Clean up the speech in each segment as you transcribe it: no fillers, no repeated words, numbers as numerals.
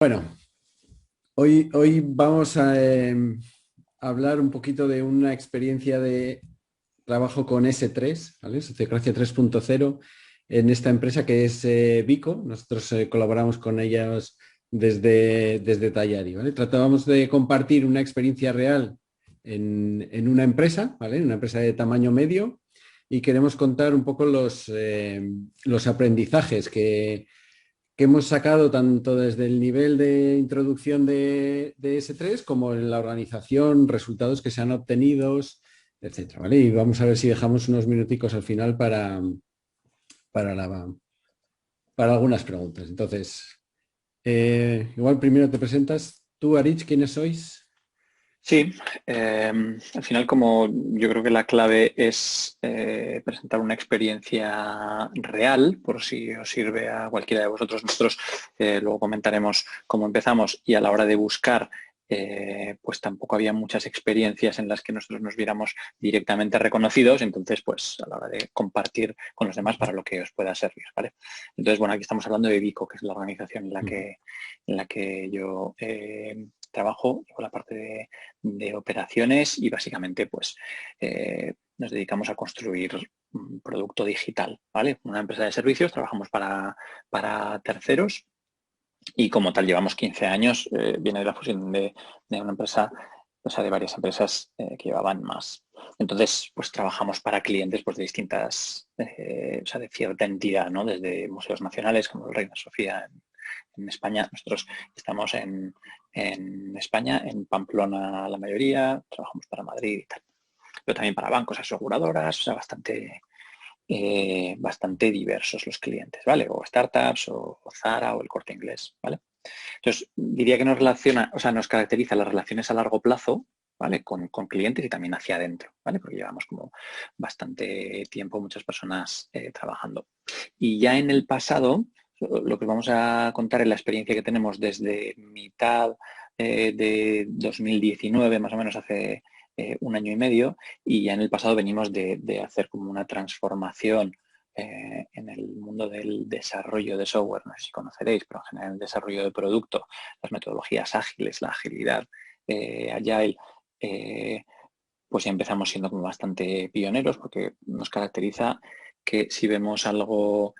Bueno, hoy vamos a hablar un poquito de una experiencia de trabajo con S3, ¿vale? Sociocracia 3.0, en esta empresa que es Vico. Nosotros colaboramos con ellas desde Tallari, ¿vale? Tratábamos de compartir una experiencia real en una empresa, ¿vale? En una empresa de tamaño medio, y queremos contar un poco los aprendizajes que hemos sacado tanto desde el nivel de introducción de S3 como en la organización, resultados que se han obtenido, etcétera, ¿vale? Y vamos a ver si dejamos unos minuticos al final para, la- para algunas preguntas. Entonces, igual primero te presentas tú, Arich, ¿quiénes sois? Sí, al final como yo creo que la clave es presentar una experiencia real, por si os sirve a cualquiera de vosotros. Nosotros luego comentaremos cómo empezamos y a la hora de buscar, pues tampoco había muchas experiencias en las que nosotros nos viéramos directamente reconocidos, entonces pues a la hora de compartir con los demás para lo que os pueda servir, ¿vale? Entonces, bueno, aquí estamos hablando de Vico, que es la organización en la que yo trabajo, con la parte de operaciones y básicamente pues nos dedicamos a construir un producto digital, ¿vale? Una empresa de servicios, trabajamos para terceros y como tal llevamos 15 años, viene de la fusión de una empresa, o sea, de varias empresas que llevaban más. Entonces, pues trabajamos para clientes pues, de distintas, o sea, de cierta entidad, ¿no? Desde museos nacionales como el Reina Sofía en España. Nosotros estamos en España, en Pamplona la mayoría, trabajamos para Madrid y tal. Pero también para bancos, aseguradoras, o sea, bastante diversos los clientes, ¿vale? O startups, o Zara, o el Corte Inglés, ¿vale? Entonces, diría que nos relaciona, o sea, nos caracteriza las relaciones a largo plazo, ¿vale? Con clientes y también hacia adentro, ¿vale? Porque llevamos como bastante tiempo muchas personas trabajando. Y ya en el pasado, lo que vamos a contar es la experiencia que tenemos desde mitad de 2019, más o menos hace un año y medio, y ya en el pasado venimos de hacer como una transformación en el mundo del desarrollo de software, no sé si conoceréis, pero en general el desarrollo de producto, las metodologías ágiles, la agilidad, agile, eh, pues ya empezamos siendo como bastante pioneros porque nos caracteriza que si vemos algo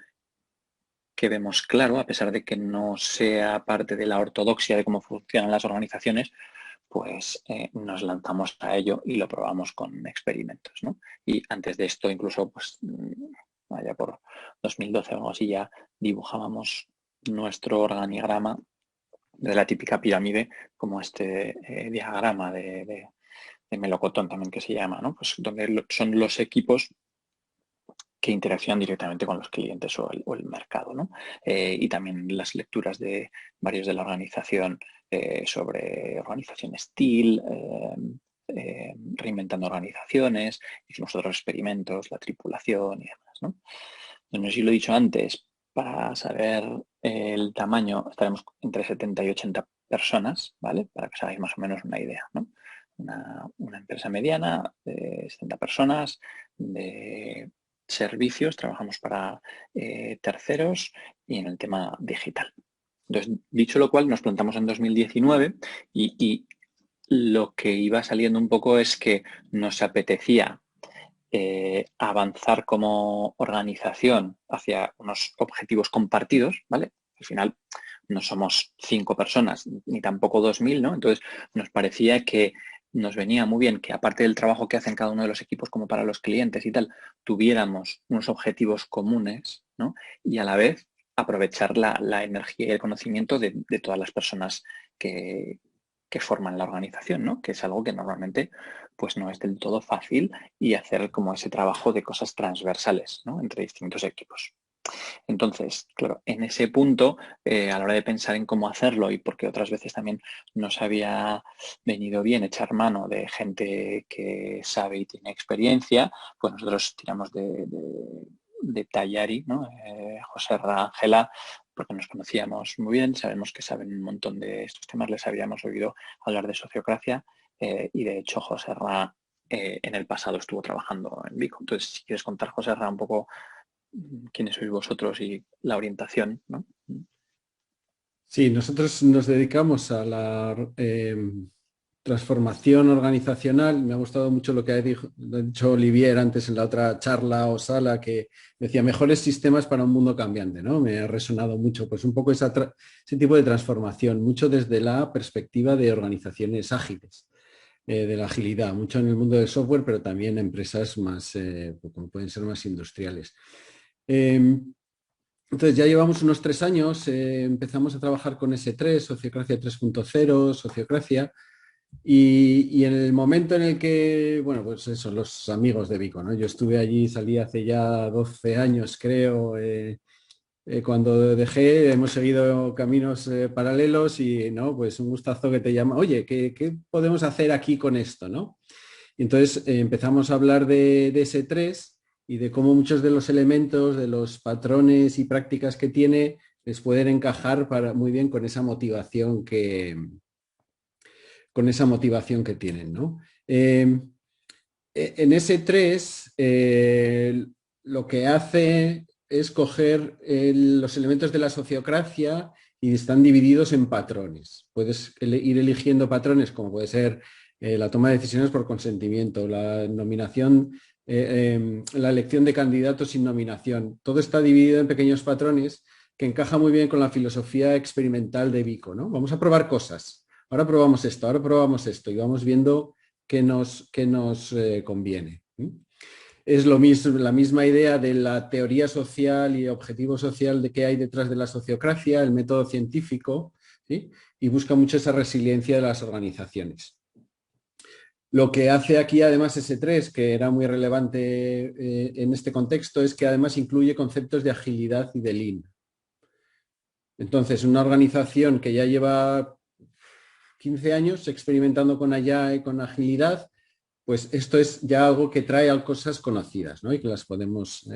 que vemos claro, a pesar de que no sea parte de la ortodoxia de cómo funcionan las organizaciones, pues nos lanzamos a ello y lo probamos con experimentos, ¿no? Y antes de esto, incluso, pues, allá por 2012 o algo así, ya dibujábamos nuestro organigrama de la típica pirámide, como este diagrama de melocotón también que se llama, ¿no? Pues donde son los equipos que interaccionan directamente con los clientes o el mercado, ¿no? Y también las lecturas de varios de la organización sobre organización Steel, reinventando organizaciones, hicimos otros experimentos, la tripulación y demás, ¿no? No sé si lo he dicho antes, para saber el tamaño estaremos entre 70 y 80 personas, ¿vale? Para que os hagáis más o menos una idea, ¿no? Una empresa mediana de 70 personas, de servicios, trabajamos para terceros y en el tema digital. Entonces, dicho lo cual, nos plantamos en 2019 y lo que iba saliendo un poco es que nos apetecía avanzar como organización hacia unos objetivos compartidos, ¿vale? Al final no somos 5 personas ni tampoco 2000, ¿no? Entonces nos parecía que nos venía muy bien que aparte del trabajo que hacen cada uno de los equipos como para los clientes y tal, tuviéramos unos objetivos comunes, ¿no? Y a la vez aprovechar la energía y el conocimiento de todas las personas que, que forman la organización, ¿no? Que es algo que normalmente pues no es del todo fácil y hacer como ese trabajo de cosas transversales, ¿no? Entre distintos equipos. Entonces, claro, en ese punto, a la hora de pensar en cómo hacerlo y porque otras veces también nos había venido bien echar mano de gente que sabe y tiene experiencia, pues nosotros tiramos de Tallari, ¿no? José Ángela, porque nos conocíamos muy bien, sabemos que saben un montón de estos temas, les habíamos oído hablar de sociocracia y de hecho José Ra en el pasado estuvo trabajando en Vico. Entonces, si quieres contar, José Ra, un poco quiénes sois vosotros y la orientación, ¿no? Sí, nosotros nos dedicamos a la transformación organizacional. Me ha gustado mucho lo ha dicho Olivier antes en la otra charla o sala, que decía mejores sistemas para un mundo cambiante, ¿no? Me ha resonado mucho, pues un poco ese tipo de transformación, mucho desde la perspectiva de organizaciones ágiles, de la agilidad, mucho en el mundo del software, pero también en empresas más, como pueden ser más industriales. Eh, entonces ya llevamos unos 3 años, empezamos a trabajar con S3, Sociocracia 3.0, Sociocracia, y en el momento en el que, bueno, pues eso, los amigos de Vico, ¿no? Yo estuve allí, salí hace ya 12 años, creo, cuando dejé, hemos seguido caminos paralelos y, ¿no? Pues un gustazo que te llama, oye, ¿qué podemos hacer aquí con esto, ¿no? Y entonces empezamos a hablar de S3 y de cómo muchos de los elementos, de los patrones y prácticas que tiene, les pueden encajar muy bien con esa motivación que tienen, ¿no? En S3 lo que hace es coger los elementos de la sociocracia y están divididos en patrones. Puedes ir eligiendo patrones como puede ser la toma de decisiones por consentimiento, la nominación, la elección de candidatos sin nominación. Todo está dividido en pequeños patrones que encaja muy bien con la filosofía experimental de Vico, ¿no? Vamos a probar cosas. Ahora probamos esto, ahora probamos esto y vamos viendo qué nos conviene. Es lo mismo, la misma idea de la teoría social y objetivo social de que hay detrás de la sociocracia, el método científico, ¿sí? Y busca mucho esa resiliencia de las organizaciones. Lo que hace aquí además S3, que era muy relevante en este contexto, es que además incluye conceptos de agilidad y de Lean. Entonces, una organización que ya lleva 15 años experimentando con Agile y con agilidad, pues esto es ya algo que trae a cosas conocidas, ¿no? Y que las podemos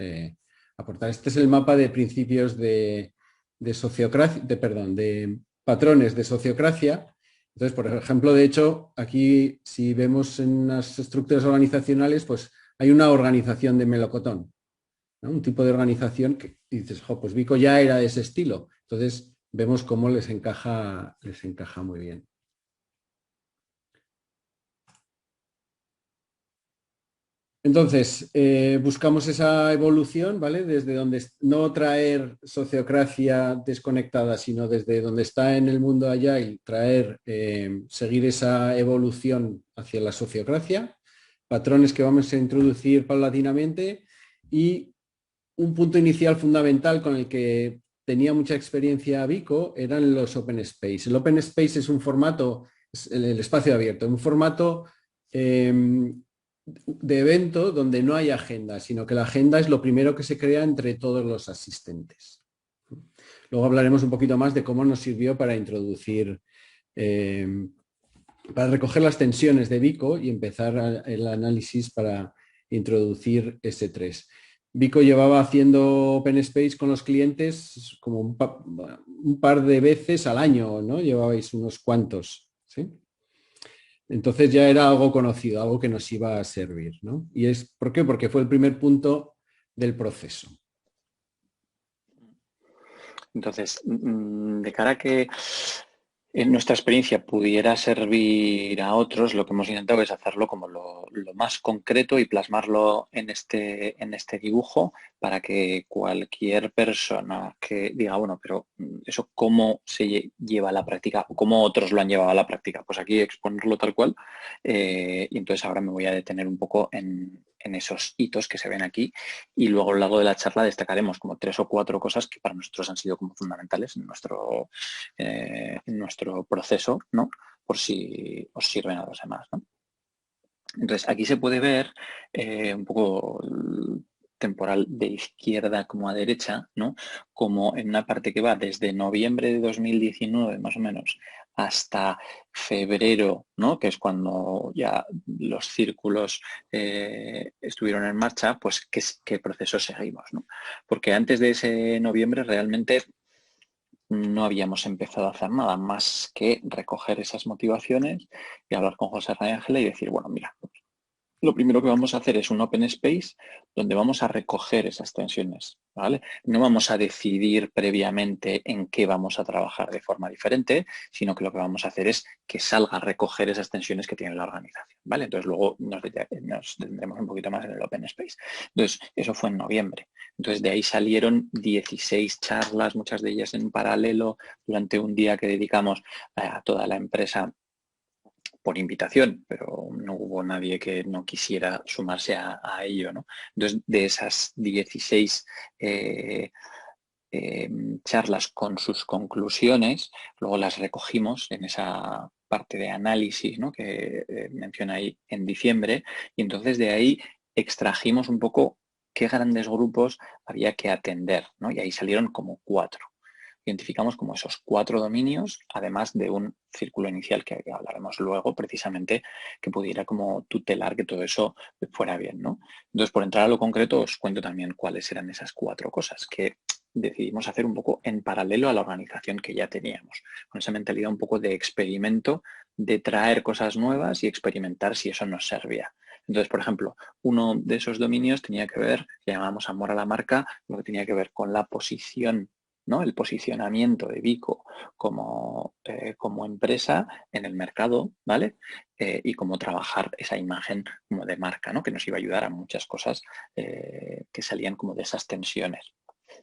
aportar. Este es el mapa de principios de sociocracia, perdón, de patrones de sociocracia. Entonces, por ejemplo, de hecho, aquí si vemos en las estructuras organizacionales, pues hay una organización de melocotón, ¿no? Un tipo de organización que dices, jo, pues Vico ya era de ese estilo. Entonces, vemos cómo les encaja muy bien. Entonces, buscamos esa evolución, ¿vale? Desde donde no traer sociocracia desconectada, sino desde donde está en el mundo allá y traer, seguir esa evolución hacia la sociocracia, patrones que vamos a introducir paulatinamente y un punto inicial fundamental con el que tenía mucha experiencia Vico eran los open space. El open space es un formato, es el espacio abierto, un formato de evento donde no hay agenda, sino que la agenda es lo primero que se crea entre todos los asistentes. Luego hablaremos un poquito más de cómo nos sirvió para introducir, para recoger las tensiones de Vico y empezar el análisis para introducir S3. Vico llevaba haciendo Open Space con los clientes como un par de veces al año, ¿no? Llevabais unos cuantos, ¿sí? Entonces ya era algo conocido, algo que nos iba a servir, ¿no? ¿Y por qué? Porque fue el primer punto del proceso. Entonces, de cara a que en nuestra experiencia pudiera servir a otros, lo que hemos intentado es hacerlo como lo más concreto y plasmarlo en este dibujo para que cualquier persona que diga, bueno, pero eso cómo se lleva a la práctica o cómo otros lo han llevado a la práctica, pues aquí exponerlo tal cual. Y entonces ahora me voy a detener un poco en esos hitos que se ven aquí y luego a lo largo de la charla destacaremos como 3 o 4 cosas que para nosotros han sido como fundamentales en nuestro proceso, ¿no? Por si os sirven a los demás, ¿no? Entonces, aquí se puede ver un poco temporal de izquierda como a derecha, ¿no? Como en una parte que va desde noviembre de 2019, más o menos, hasta febrero, ¿no? Que es cuando ya los círculos estuvieron en marcha, pues qué proceso seguimos, ¿no? Porque antes de ese noviembre realmente no habíamos empezado a hacer nada más que recoger esas motivaciones y hablar con José Ángel y decir, bueno, mira, lo primero que vamos a hacer es un open space donde vamos a recoger esas tensiones, ¿vale? No vamos a decidir previamente en qué vamos a trabajar de forma diferente, sino que lo que vamos a hacer es que salga a recoger esas tensiones que tiene la organización, ¿vale? Entonces luego nos detendremos un poquito más en el open space. Entonces, eso fue en noviembre. Entonces, de ahí salieron 16 charlas, muchas de ellas en paralelo, durante un día que dedicamos a toda la empresa por invitación, pero no hubo nadie que no quisiera sumarse a ello, ¿no? Entonces, de esas 16 charlas con sus conclusiones, luego las recogimos en esa parte de análisis, ¿no?, que menciona ahí en diciembre, y entonces de ahí extrajimos un poco qué grandes grupos había que atender, ¿no? Y ahí salieron como 4. Identificamos como esos 4 dominios, además de un círculo inicial que hablaremos luego, precisamente, que pudiera como tutelar que todo eso fuera bien, ¿no? Entonces, por entrar a lo concreto, os cuento también cuáles eran esas 4 cosas que decidimos hacer un poco en paralelo a la organización que ya teníamos, con esa mentalidad un poco de experimento, de traer cosas nuevas y experimentar si eso nos servía. Entonces, por ejemplo, uno de esos dominios tenía que ver, que llamábamos amor a la marca, lo que tenía que ver con la posición, ¿no?, el posicionamiento de Vico como empresa en el mercado, ¿vale? Y cómo trabajar esa imagen como de marca, ¿no?, que nos iba a ayudar a muchas cosas que salían como de esas tensiones.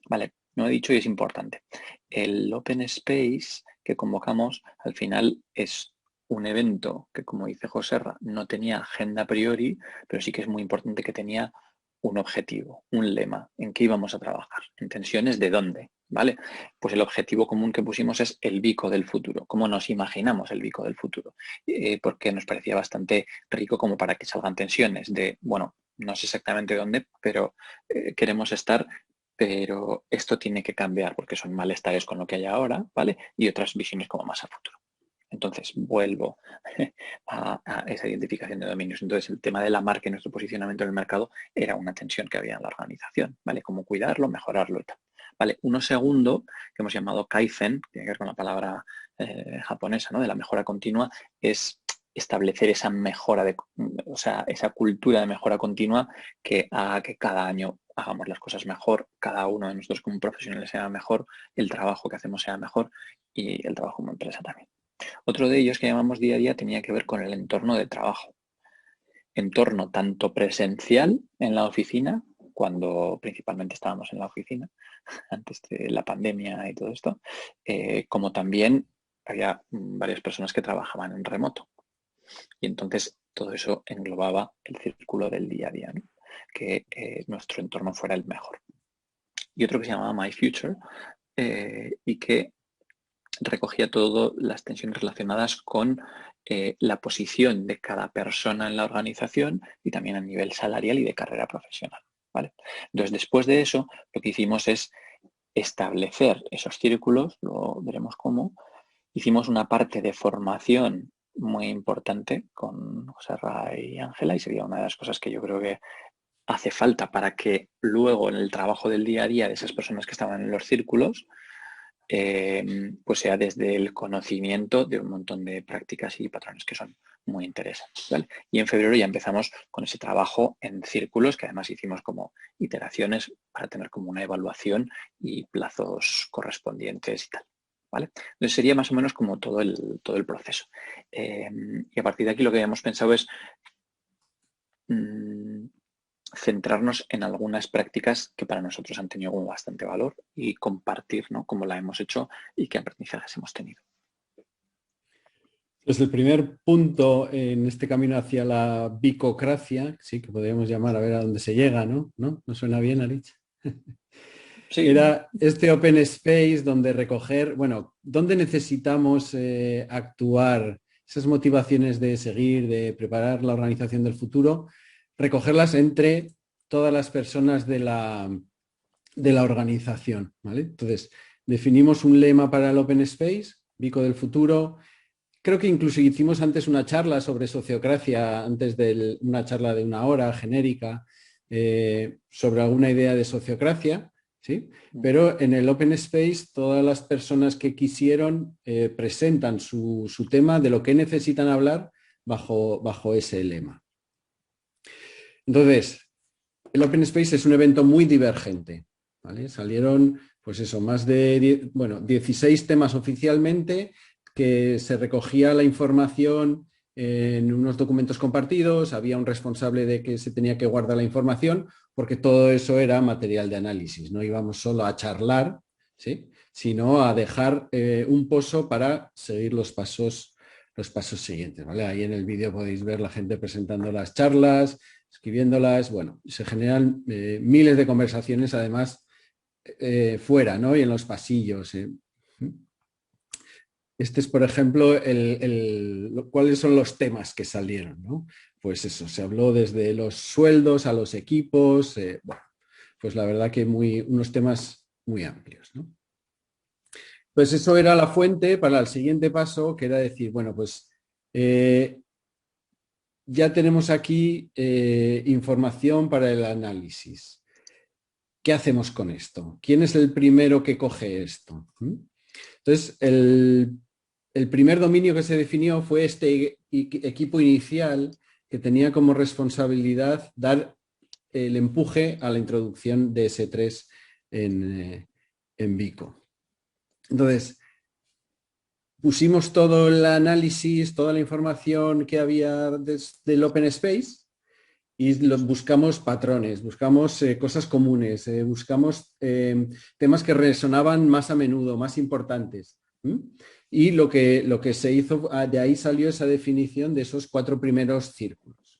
Vale, no he dicho y es importante. El Open Space que convocamos al final es un evento que, como dice Joserra, no tenía agenda a priori, pero sí que es muy importante que tenía un objetivo, un lema, en qué íbamos a trabajar, en tensiones de dónde, ¿vale? Pues el objetivo común que pusimos es el Vico del futuro, cómo nos imaginamos el Vico del futuro, porque nos parecía bastante rico como para que salgan tensiones de, bueno, no sé exactamente dónde, pero queremos estar, pero esto tiene que cambiar porque son malestares con lo que hay ahora, ¿vale? Y otras visiones como más a futuro. Entonces, vuelvo a esa identificación de dominios. Entonces, el tema de la marca y nuestro posicionamiento en el mercado era una tensión que había en la organización, ¿vale? Cómo cuidarlo, mejorarlo y tal. Vale, uno segundo, que hemos llamado Kaizen, tiene que ver con la palabra japonesa, ¿no?, de la mejora continua, es establecer esa mejora, o sea, esa cultura de mejora continua que haga que cada año hagamos las cosas mejor, cada uno de nosotros como profesionales sea mejor, el trabajo que hacemos sea mejor y el trabajo como empresa también. Otro de ellos que llamamos día a día tenía que ver con el entorno de trabajo. Entorno tanto presencial en la oficina, cuando principalmente estábamos en la oficina, antes de la pandemia y todo esto, como también había varias personas que trabajaban en remoto. Y entonces todo eso englobaba el círculo del día a día, ¿no?, que nuestro entorno fuera el mejor. Y otro que se llamaba My Future y que recogía todas las tensiones relacionadas con la posición de cada persona en la organización y también a nivel salarial y de carrera profesional, ¿vale? Entonces, después de eso, lo que hicimos es establecer esos círculos, lo veremos cómo. Hicimos una parte de formación muy importante con José Ra y Ángela y sería una de las cosas que yo creo que hace falta para que luego en el trabajo del día a día de esas personas que estaban en los círculos pues sea desde el conocimiento de un montón de prácticas y patrones que son muy interesantes, ¿vale? Y en febrero ya empezamos con ese trabajo en círculos, que además hicimos como iteraciones para tener como una evaluación y plazos correspondientes y tal, ¿vale? Entonces sería más o menos como todo el proceso. Y a partir de aquí lo que habíamos pensado es centrarnos en algunas prácticas que para nosotros han tenido bastante valor y compartir, ¿no?, cómo la hemos hecho y qué aprendizajes hemos tenido. Desde el primer punto en este camino hacia la bicocracia, sí, que podríamos llamar a ver a dónde se llega, ¿no? ¿No suena bien, Aritz? Sí. Era este open space donde recoger, bueno, dónde necesitamos actuar, esas motivaciones de seguir, de preparar la organización del futuro, recogerlas entre todas las personas de la organización, ¿vale? Entonces, definimos un lema para el open space, Vico del futuro. Creo que incluso hicimos antes una charla sobre sociocracia, antes de una charla de 1 hora genérica, sobre alguna idea de sociocracia, ¿sí? Pero en el Open Space todas las personas que quisieron presentan su tema de lo que necesitan hablar bajo ese lema. Entonces, el Open Space es un evento muy divergente, ¿vale? Salieron, pues eso, más de 16 temas oficialmente, que se recogía la información en unos documentos compartidos, había un responsable de que se tenía que guardar la información, porque todo eso era material de análisis, no íbamos solo a charlar, ¿sí?, sino a dejar un pozo para seguir los pasos siguientes, ¿vale? Ahí en el vídeo podéis ver la gente presentando las charlas, escribiéndolas, bueno, se generan miles de conversaciones además fuera, ¿no? Y en los pasillos. Este es, por ejemplo, cuáles son los temas que salieron, ¿no? Pues eso, se habló desde los sueldos a los equipos, bueno, pues la verdad que unos temas muy amplios, ¿no? Pues eso era la fuente para el siguiente paso, que era decir, bueno, pues ya tenemos aquí información para el análisis. ¿Qué hacemos con esto? ¿Quién es el primero que coge esto? Entonces, el primer dominio que se definió fue este equipo inicial que tenía como responsabilidad dar el empuje a la introducción de S3 en Vico. Entonces, pusimos todo el análisis, toda la información que había del Open Space y buscamos patrones, buscamos cosas comunes, buscamos temas que resonaban más a menudo, más importantes. Y lo que se hizo, de ahí salió esa definición de esos 4 primeros círculos,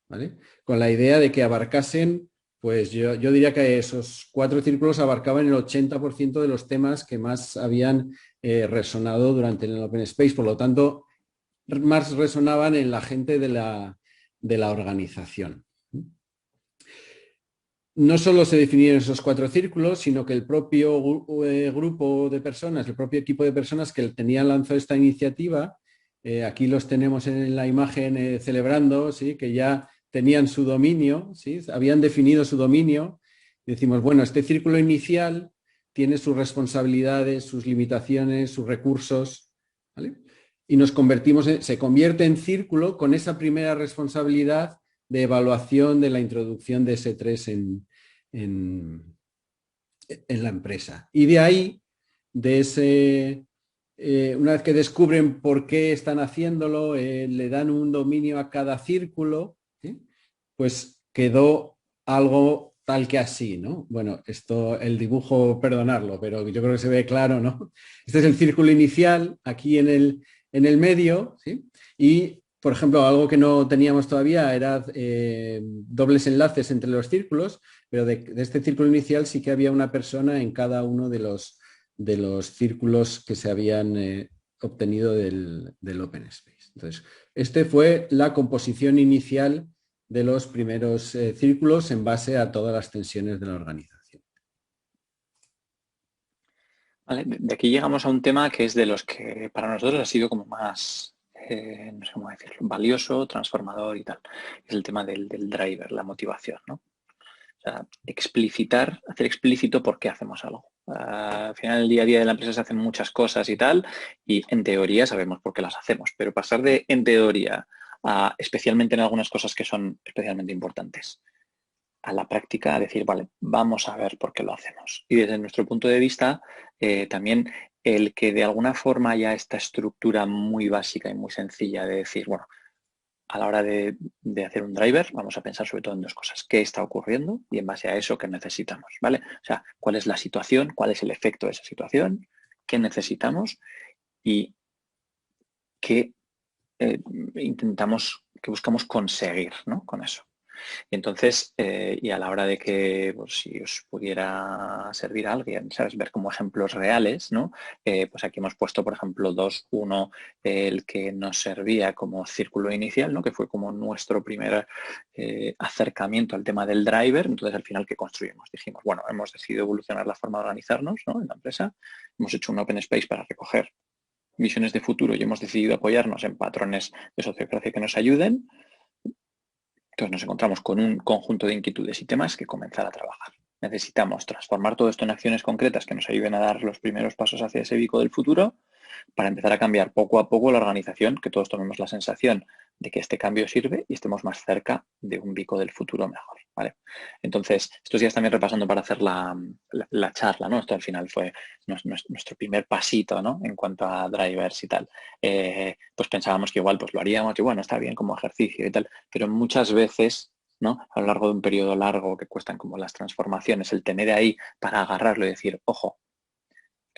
¿vale? Con la idea de que abarcasen, pues yo diría que esos 4 círculos abarcaban el 80% de los temas que más habían resonado durante el Open Space, por lo tanto, más resonaban en la gente de la organización. No solo se definieron esos 4 círculos, sino que el propio grupo de personas, el propio equipo de personas que tenían lanzado esta iniciativa, aquí los tenemos en la imagen celebrando, ¿sí?, que ya tenían su dominio, ¿sí?, habían definido su dominio. Decimos, bueno, este círculo inicial tiene sus responsabilidades, sus limitaciones, sus recursos, ¿vale? Y se convierte en círculo con esa primera responsabilidad de evaluación de la introducción de S3 en la empresa. Y de ahí, una vez que descubren por qué están haciéndolo, le dan un dominio a cada círculo, ¿sí?, pues quedó algo tal que así, ¿no? Bueno, el dibujo, perdonarlo, pero yo creo que se ve claro, ¿no? Este es el círculo inicial, aquí en el medio, ¿sí? Y, por ejemplo, algo que no teníamos todavía era dobles enlaces entre los círculos, pero de este círculo inicial sí que había una persona en cada uno de los círculos que se habían obtenido del Open Space. Entonces, fue la composición inicial de los primeros círculos en base a todas las tensiones de la organización. Vale, de aquí llegamos a un tema que es de los que para nosotros ha sido como más, no sé cómo decirlo, valioso, transformador y tal. Es el tema del driver, la motivación, ¿no? O sea, hacer explícito por qué hacemos algo. Al final, el día a día de la empresa se hacen muchas cosas y tal, y en teoría sabemos por qué las hacemos, pero pasar de en teoría a, especialmente en algunas cosas que son especialmente importantes, a la práctica, a decir, vale, vamos a ver por qué lo hacemos. Y desde nuestro punto de vista, también el que de alguna forma haya esta estructura muy básica y muy sencilla de decir, bueno, a la hora de hacer un driver, vamos a pensar sobre todo en 2 cosas. ¿Qué está ocurriendo? Y en base a eso, ¿qué necesitamos? ¿Vale? O sea, ¿cuál es la situación? ¿Cuál es el efecto de esa situación? ¿Qué necesitamos? Y qué buscamos conseguir, ¿no?, con eso. Y entonces, y a la hora de que, pues, si os pudiera servir a alguien, ¿sabes?, ver como ejemplos reales, ¿no? Pues aquí hemos puesto, por ejemplo, 2, 1, el que nos servía como círculo inicial, ¿no?, que fue como nuestro primer acercamiento al tema del driver. Entonces, al final, ¿qué construimos? Dijimos, bueno, hemos decidido evolucionar la forma de organizarnos, ¿no?, en la empresa. Hemos hecho un open space para recoger visiones de futuro y hemos decidido apoyarnos en patrones de sociocracia que nos ayuden. Entonces nos encontramos con un conjunto de inquietudes y temas que comenzar a trabajar. Necesitamos transformar todo esto en acciones concretas que nos ayuden a dar los primeros pasos hacia ese Vico del futuro para empezar a cambiar poco a poco la organización, que todos tomemos la sensación de que este cambio sirve y estemos más cerca de un Vico del futuro mejor, ¿vale? Entonces, estos días también repasando para hacer la charla, ¿no? Esto al final fue nuestro primer pasito, ¿no? En cuanto a drivers y tal. Pues pensábamos que igual pues lo haríamos y bueno, está bien como ejercicio y tal, pero muchas veces, ¿no? A lo largo de un periodo largo que cuestan como las transformaciones, el tener ahí para agarrarlo y decir, ojo,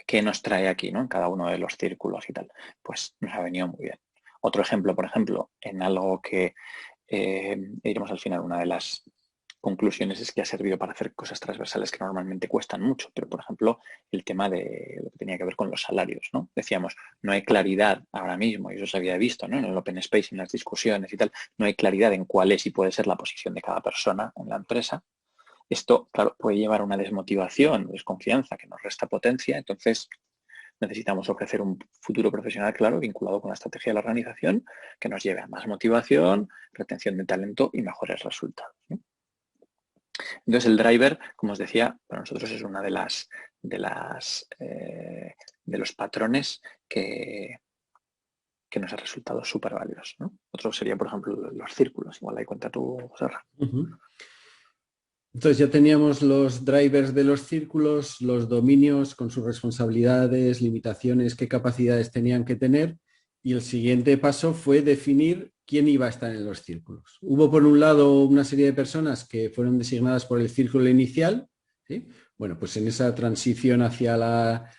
¿qué nos trae aquí, ¿no? En cada uno de los círculos y tal, pues nos ha venido muy bien. Otro ejemplo, por ejemplo, en algo que iremos al final, una de las conclusiones es que ha servido para hacer cosas transversales que normalmente cuestan mucho, pero por ejemplo el tema de lo que tenía que ver con los salarios, ¿no? Decíamos, no hay claridad ahora mismo, y eso se había visto, ¿no? En el Open Space, en las discusiones y tal, no hay claridad en cuál es y puede ser la posición de cada persona en la empresa. Esto, claro, puede llevar a una desmotivación, desconfianza que nos resta potencia, entonces necesitamos ofrecer un futuro profesional claro, vinculado con la estrategia de la organización, que nos lleve a más motivación, retención de talento y mejores resultados, ¿no? Entonces el driver, como os decía, para nosotros es una de los patrones que nos ha resultado súper valioso, ¿no? Otro sería, por ejemplo, los círculos. Igual ahí cuenta tú, José. Entonces ya teníamos los drivers de los círculos, los dominios con sus responsabilidades, limitaciones, qué capacidades tenían que tener, y el siguiente paso fue definir quién iba a estar en los círculos. Hubo por un lado una serie de personas que fueron designadas por el círculo inicial, ¿sí? Bueno, pues en esa transición hacia la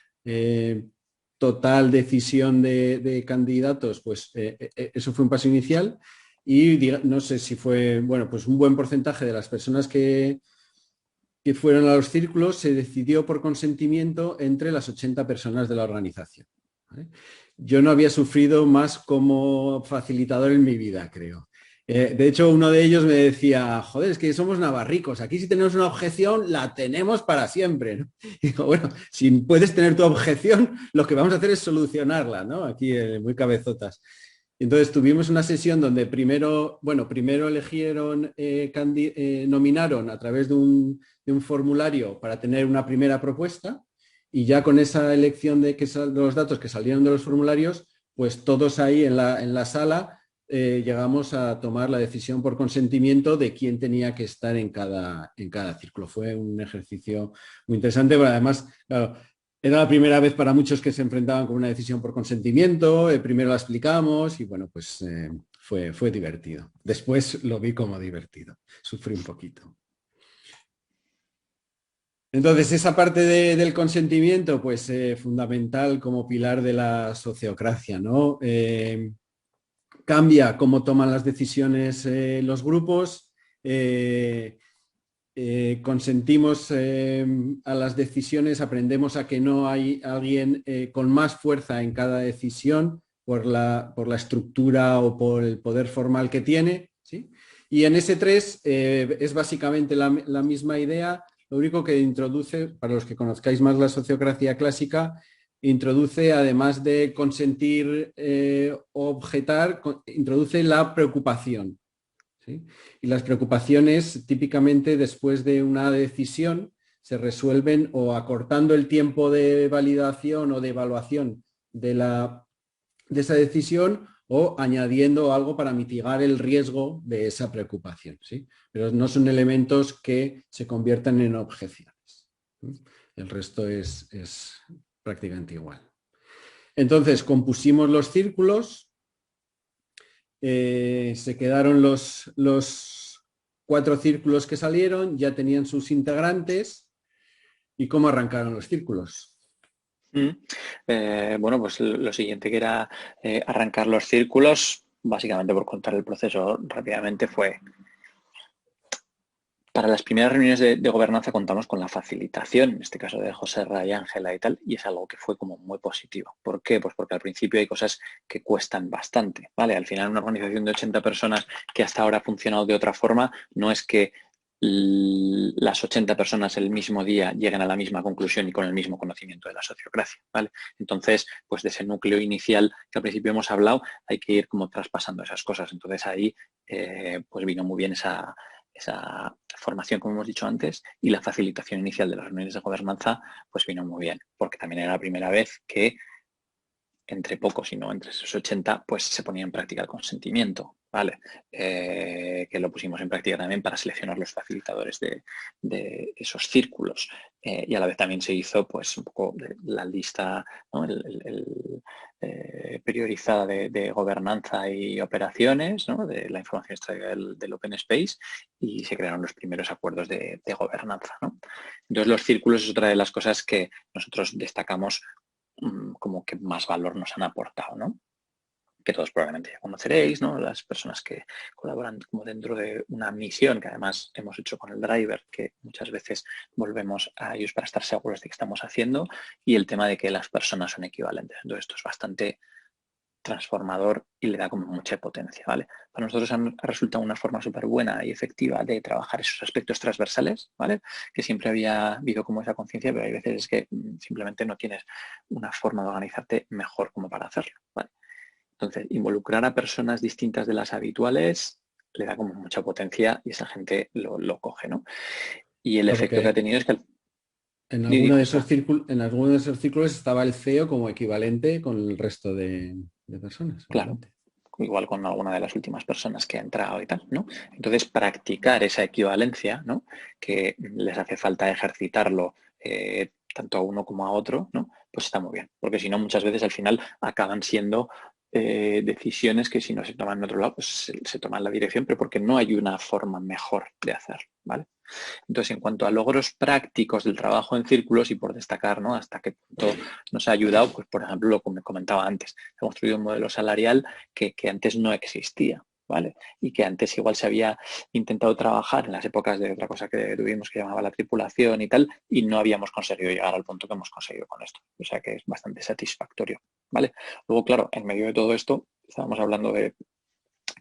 total decisión de candidatos, pues eso fue un paso inicial. Y no sé si fue, bueno, pues un buen porcentaje de las personas que fueron a los círculos se decidió por consentimiento entre las 80 personas de la organización, ¿vale? Yo no había sufrido más como facilitador en mi vida, creo. De hecho, uno de ellos me decía, joder, es que somos navarricos, aquí si tenemos una objeción, la tenemos para siempre, ¿no? Y digo, bueno, si puedes tener tu objeción, lo que vamos a hacer es solucionarla, ¿no? Aquí muy cabezotas. Entonces tuvimos una sesión donde primero eligieron, nominaron a través de un formulario para tener una primera propuesta, y ya con esa elección de los datos que salieron de los formularios, pues todos ahí en la sala llegamos a tomar la decisión por consentimiento de quién tenía que estar en cada círculo. Fue un ejercicio muy interesante, pero además, claro, era la primera vez para muchos que se enfrentaban con una decisión por consentimiento. Primero la explicamos y bueno, pues fue divertido. Después lo vi como divertido. Sufrí un poquito. Entonces, esa parte del consentimiento, pues fundamental como pilar de la sociocracia, ¿no? Cambia cómo toman las decisiones los grupos. Consentimos a las decisiones, aprendemos a que no hay alguien con más fuerza en cada decisión por la estructura o por el poder formal que tiene, ¿sí? Y en ese 3 es básicamente la misma idea, lo único que introduce, para los que conozcáis más la sociocracia clásica, introduce, además de consentir o objetar, introduce la preocupación, ¿sí? Y las preocupaciones típicamente después de una decisión se resuelven o acortando el tiempo de validación o de evaluación de esa decisión, o añadiendo algo para mitigar el riesgo de esa preocupación, ¿sí? Pero no son elementos que se conviertan en objeciones. El resto es prácticamente igual. Entonces, compusimos los círculos. Se quedaron los 4 círculos que salieron, ya tenían sus integrantes. ¿Y cómo arrancaron los círculos? Bueno, pues lo siguiente que era arrancar los círculos, básicamente por contar el proceso rápidamente, fue para las primeras reuniones de gobernanza contamos con la facilitación, en este caso de José Ra y Ángela y tal, y es algo que fue como muy positivo. ¿Por qué? Pues porque al principio hay cosas que cuestan bastante, ¿vale? Al final una organización de 80 personas que hasta ahora ha funcionado de otra forma, no es que las 80 personas el mismo día lleguen a la misma conclusión y con el mismo conocimiento de la sociocracia, ¿vale? Entonces, pues de ese núcleo inicial que al principio hemos hablado, hay que ir como traspasando esas cosas. Entonces ahí pues vino muy bien esa formación, como hemos dicho antes, y la facilitación inicial de las reuniones de gobernanza, pues vino muy bien, porque también era la primera vez que entre pocos y no entre esos 80, pues se ponía en práctica el consentimiento, ¿vale? Que lo pusimos en práctica también para seleccionar los facilitadores de esos círculos. Y a la vez también se hizo pues un poco la lista, ¿no? Priorizada de gobernanza y operaciones, ¿no? De la información extraída del Open Space, y se crearon los primeros acuerdos de gobernanza, ¿no? Entonces los círculos es otra de las cosas que nosotros destacamos como que más valor nos han aportado, ¿no? Que todos probablemente ya conoceréis, ¿no? Las personas que colaboran como dentro de una misión que además hemos hecho con el driver, que muchas veces volvemos a ellos para estar seguros de que estamos haciendo, y el tema de que las personas son equivalentes. Entonces esto es bastante transformador y le da como mucha potencia, ¿vale? Para nosotros ha resultado una forma súper buena y efectiva de trabajar esos aspectos transversales, ¿vale? Que siempre había habido como esa conciencia, pero hay veces que simplemente no tienes una forma de organizarte mejor como para hacerlo, ¿vale? Entonces, involucrar a personas distintas de las habituales le da como mucha potencia y esa gente lo coge, ¿no? Y el Claro, efecto que ha porque tenido es que... en Di, alguno de José. esos círculos, en alguno de esos círculos estaba el CEO como equivalente con el resto de personas, Claro, obviamente. igual con alguna de las últimas personas que ha entrado y tal, ¿no? Entonces, practicar esa equivalencia, ¿no? Que les hace falta ejercitarlo tanto a uno como a otro, ¿no? Pues está muy bien, porque si no, muchas veces al final acaban siendo decisiones que si no se toman en otro lado, pues se toman en la dirección, pero porque no hay una forma mejor de hacerlo, ¿vale? Entonces, en cuanto a logros prácticos del trabajo en círculos y por destacar, ¿no? Hasta qué punto nos ha ayudado, pues por ejemplo, lo que me comentaba antes, hemos construido un modelo salarial que antes no existía, ¿vale? Y que antes igual se había intentado trabajar en las épocas de otra cosa que tuvimos que llamaba la tripulación y tal, y no habíamos conseguido llegar al punto que hemos conseguido con esto. O sea que es bastante satisfactorio, ¿vale? Luego, claro, en medio de todo esto, estábamos hablando de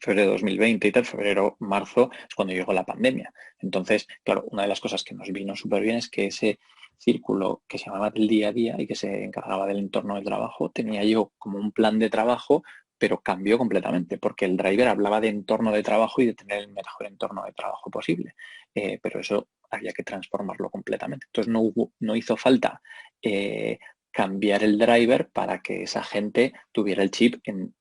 febrero de 2020 y tal, febrero, marzo, es cuando llegó la pandemia. Entonces, claro, una de las cosas que nos vino súper bien es que ese círculo que se llamaba del día a día y que se encargaba del entorno del trabajo, tenía yo como un plan de trabajo, pero cambió completamente, porque el driver hablaba de entorno de trabajo y de tener el mejor entorno de trabajo posible. Pero eso había que transformarlo completamente. Entonces no hizo falta cambiar el driver para que esa gente tuviera el chip en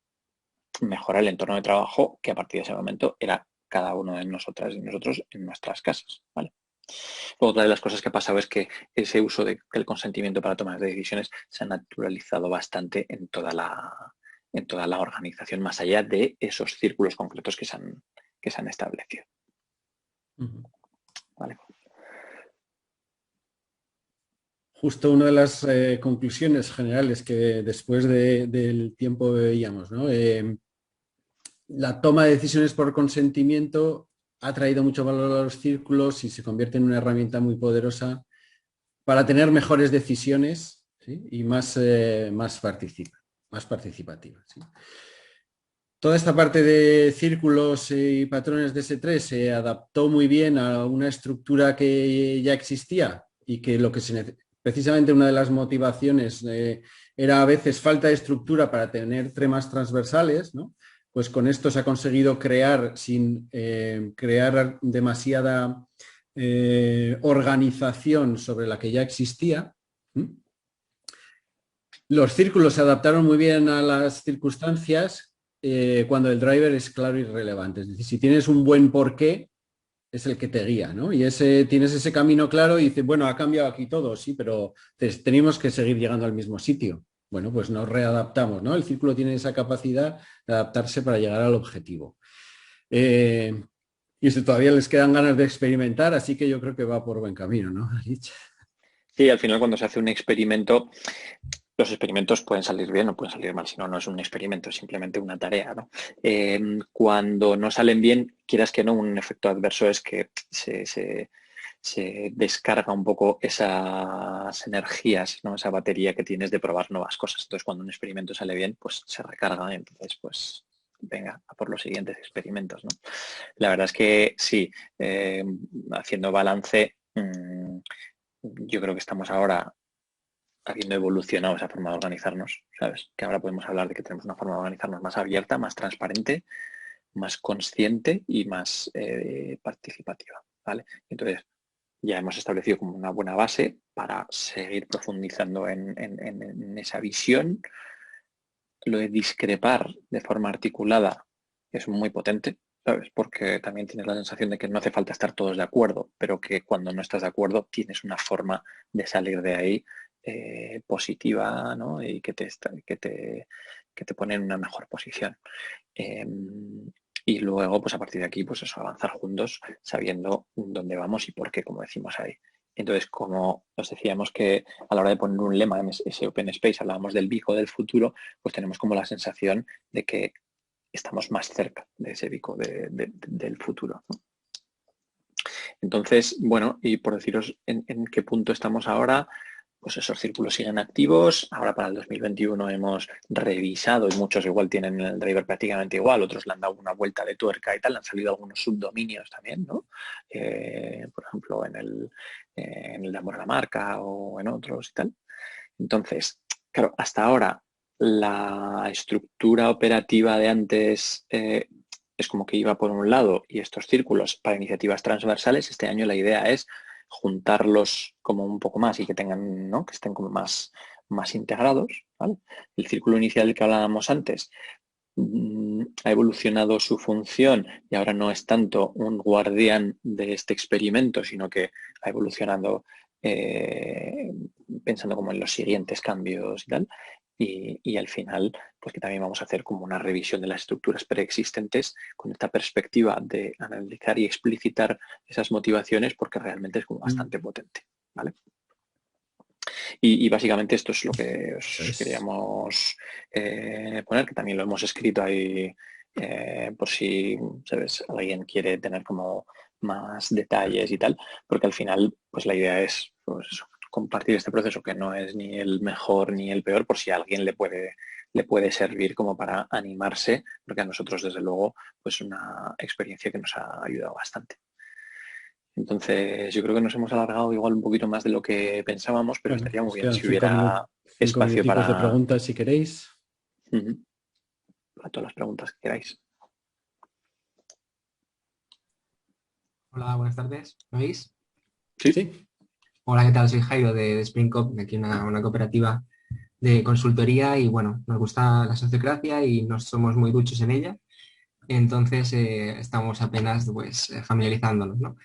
mejorar el entorno de trabajo, que a partir de ese momento era cada uno de nosotras y nosotros en nuestras casas, ¿vale? Otra de las cosas que ha pasado es que ese uso del consentimiento para tomar decisiones se ha naturalizado bastante en toda la organización, más allá de esos círculos concretos que se han establecido. Ujú. ¿Vale? Justo una de las conclusiones generales que después del tiempo veíamos, ¿no? La toma de decisiones por consentimiento ha traído mucho valor a los círculos y se convierte en una herramienta muy poderosa para tener mejores decisiones, ¿sí? Y más participativas. ¿Sí? Toda esta parte de círculos y patrones de S3 se adaptó muy bien a una estructura que ya existía y que lo que precisamente una de las motivaciones era a veces falta de estructura para tener temas transversales, ¿no? Pues con esto se ha conseguido crear sin crear demasiada organización sobre la que ya existía. Los círculos se adaptaron muy bien a las circunstancias cuando el driver es claro y relevante. Es decir, si tienes un buen porqué, es el que te guía, ¿no? Y tienes ese camino claro y dices, bueno, ha cambiado aquí todo, sí, pero tenemos que seguir llegando al mismo sitio. Bueno, pues nos readaptamos, ¿no? El círculo tiene esa capacidad de adaptarse para llegar al objetivo. Y si todavía les quedan ganas de experimentar, así que yo creo que va por buen camino, ¿no? Sí, al final cuando se hace un experimento, los experimentos pueden salir bien o pueden salir mal, si no, no es un experimento, es simplemente una tarea, ¿no? Cuando no salen bien, quieras que no, un efecto adverso es que se descarga un poco esas energías, ¿no? Esa batería que tienes de probar nuevas cosas. Entonces, cuando un experimento sale bien, pues se recarga y entonces, pues, venga, a por los siguientes experimentos, ¿no? La verdad es que sí, haciendo balance, yo creo que estamos ahora habiendo evolucionado esa forma de organizarnos, ¿sabes? Que ahora podemos hablar de que tenemos una forma de organizarnos más abierta, más transparente, más consciente y más participativa, ¿vale? Entonces, ya hemos establecido como una buena base para seguir profundizando en esa visión lo de discrepar de forma articulada es muy potente, ¿sabes? Porque también tienes la sensación de que no hace falta estar todos de acuerdo, pero que cuando no estás de acuerdo tienes una forma de salir de ahí positiva, ¿no? Y que te pone en una mejor posición. Eh, y luego, pues a partir de aquí, pues eso, avanzar juntos sabiendo dónde vamos y por qué, como decimos ahí. Entonces, como os decíamos que a la hora de poner un lema en ese Open Space hablábamos del bico del futuro, pues tenemos como la sensación de que estamos más cerca de ese bico del futuro, ¿no? Entonces, bueno, y por deciros en qué punto estamos ahora, pues esos círculos siguen activos. Ahora para el 2021 hemos revisado y muchos igual tienen el driver prácticamente igual, otros le han dado una vuelta de tuerca y tal, han salido algunos subdominios también, ¿no? Por ejemplo, en el de amor a la marca o en otros y tal. Entonces, claro, hasta ahora la estructura operativa de antes es como que iba por un lado y estos círculos para iniciativas transversales. Este año la idea es juntarlos como un poco más y que tengan, ¿no? Que estén como más integrados, ¿vale? El círculo inicial del que hablábamos antes ha evolucionado su función y ahora no es tanto un guardián de este experimento, sino que ha evolucionado pensando como en los siguientes cambios y tal. Y al final, pues que también vamos a hacer como una revisión de las estructuras preexistentes con esta perspectiva de analizar y explicitar esas motivaciones porque realmente es como bastante potente, ¿vale? Y básicamente esto es lo que os queríamos poner, que también lo hemos escrito ahí por si, ¿sabes? Alguien quiere tener como más detalles y tal, porque al final pues la idea es pues, compartir este proceso que no es ni el mejor ni el peor, por si a alguien le puede servir como para animarse, porque a nosotros desde luego pues una experiencia que nos ha ayudado bastante. Entonces, yo creo que nos hemos alargado igual un poquito más de lo que pensábamos, pero Bueno, estaría nos muy bien quedan si hubiera cinco espacio minuticos de para, preguntas si queréis. para todas las preguntas que queráis. Hola, buenas tardes. ¿Me oís? Sí, Sí. Hola, ¿qué tal? Soy Jairo de Spring Cop, de aquí una cooperativa de consultoría y bueno, nos gusta la sociocracia y no somos muy duchos en ella. Entonces estamos apenas pues familiarizándonos, ¿no?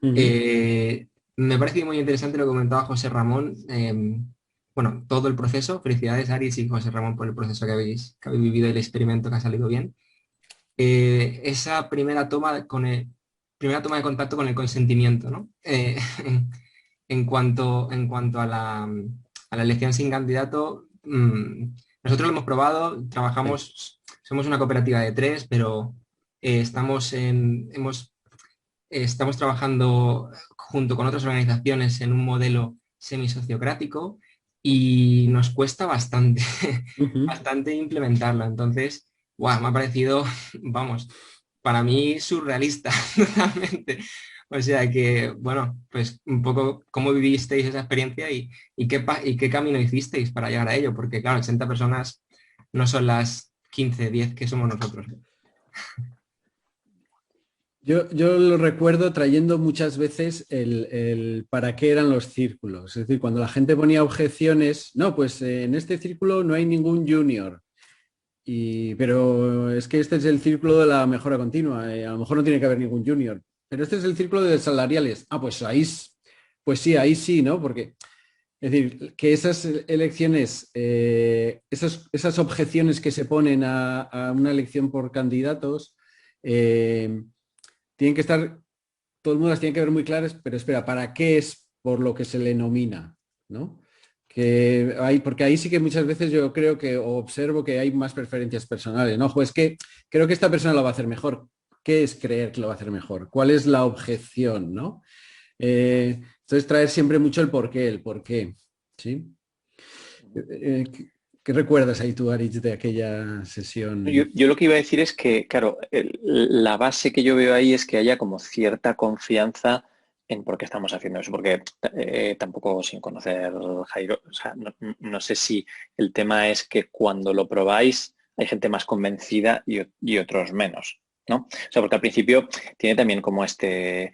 Ujú. Me parece muy interesante lo que comentaba José Ramón. Bueno, todo el proceso. Felicidades, Aris y José Ramón, por el proceso que habéis vivido y el experimento que ha salido bien. Esa primera toma de contacto con el consentimiento, ¿no? En cuanto a la elección sin candidato, nosotros lo hemos probado, somos una cooperativa de 3, pero estamos trabajando junto con otras organizaciones en un modelo semisociocrático y nos cuesta bastante, Ujú. bastante implementarlo. Entonces, guau, me ha parecido, vamos, para mí surrealista totalmente. O sea que, bueno, pues un poco cómo vivisteis esa experiencia y qué camino hicisteis para llegar a ello, porque claro, 80 personas no son las 15, 10 que somos nosotros. Yo lo recuerdo trayendo muchas veces el para qué eran los círculos. Es decir, cuando la gente ponía objeciones, no, pues en este círculo no hay ningún junior. Pero es que este es el círculo de la mejora continua. A lo mejor no tiene que haber ningún junior. Pero este es el círculo de salariales. Ah, pues pues sí, ahí sí, ¿no? Porque, es decir, que esas elecciones, esas objeciones que se ponen a una elección por candidatos, tienen que estar, todo el mundo las tiene que ver muy claras, pero espera, ¿para qué es por lo que se le nomina? ¿No? Porque ahí sí que muchas veces yo creo que o observo que hay más preferencias personales, ¿no? Pues que creo que esta persona lo va a hacer mejor. ¿Qué es creer que lo va a hacer mejor? ¿Cuál es la objeción, no? Entonces traer siempre mucho el por qué, ¿sí? ¿Qué recuerdas ahí tú, Aritz, de aquella sesión? yo lo que iba a decir es que, claro, la base que yo veo ahí es que haya como cierta confianza en por qué estamos haciendo eso, porque tampoco sin conocer Jairo, o sea, no sé si el tema es que cuando lo probáis hay gente más convencida y otros menos, ¿no? O sea, porque al principio tiene también como este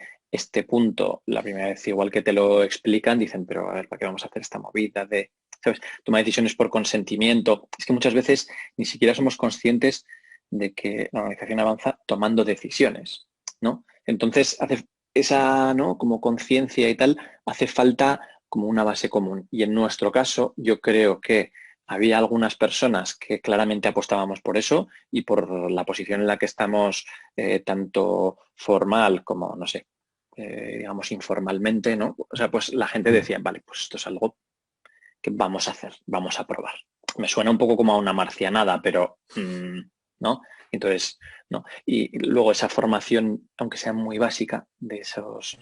punto, la primera vez igual que te lo explican, dicen, pero a ver, ¿para qué vamos a hacer esta movida de ¿sabes? Toma decisiones por consentimiento. Es que muchas veces ni siquiera somos conscientes de que la organización avanza tomando decisiones, ¿no? Entonces, hace esa, ¿no? Como conciencia y tal, hace falta como una base común. Y en nuestro caso, yo creo que había algunas personas que claramente apostábamos por eso y por la posición en la que estamos, tanto formal como, no sé, digamos informalmente, ¿no? O sea, pues la gente decía, vale, pues esto es algo que vamos a hacer, vamos a probar. Me suena un poco como a una marcianada, pero ¿no? Entonces, ¿no? Y luego esa formación, aunque sea muy básica, de esos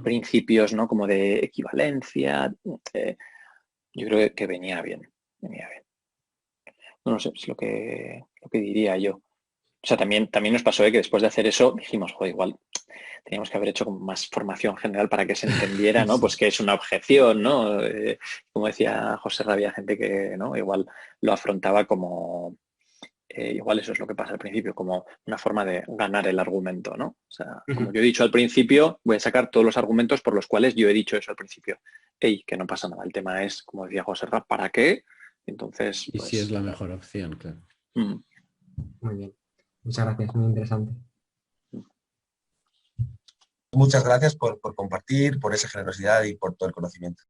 principios, ¿no? Como de equivalencia, yo creo que venía bien, venía bien. No sé, es lo que diría yo. O sea, también nos pasó que después de hacer eso dijimos, joder, igual teníamos que haber hecho como más formación general para que se entendiera, ¿no? Pues que es una objeción, ¿no? Como decía José Rabia, gente que, ¿no? Igual lo afrontaba como, igual eso es lo que pasa al principio, como una forma de ganar el argumento, ¿no? O sea, como yo he dicho al principio, voy a sacar todos los argumentos por los cuales yo he dicho eso al principio. Ey, que no pasa nada. El tema es, como decía José Rabia, ¿para qué? Entonces, Y pues... si es la mejor opción, claro. Muy bien. Muchas gracias, muy interesante. Muchas gracias por compartir, por esa generosidad y por todo el conocimiento.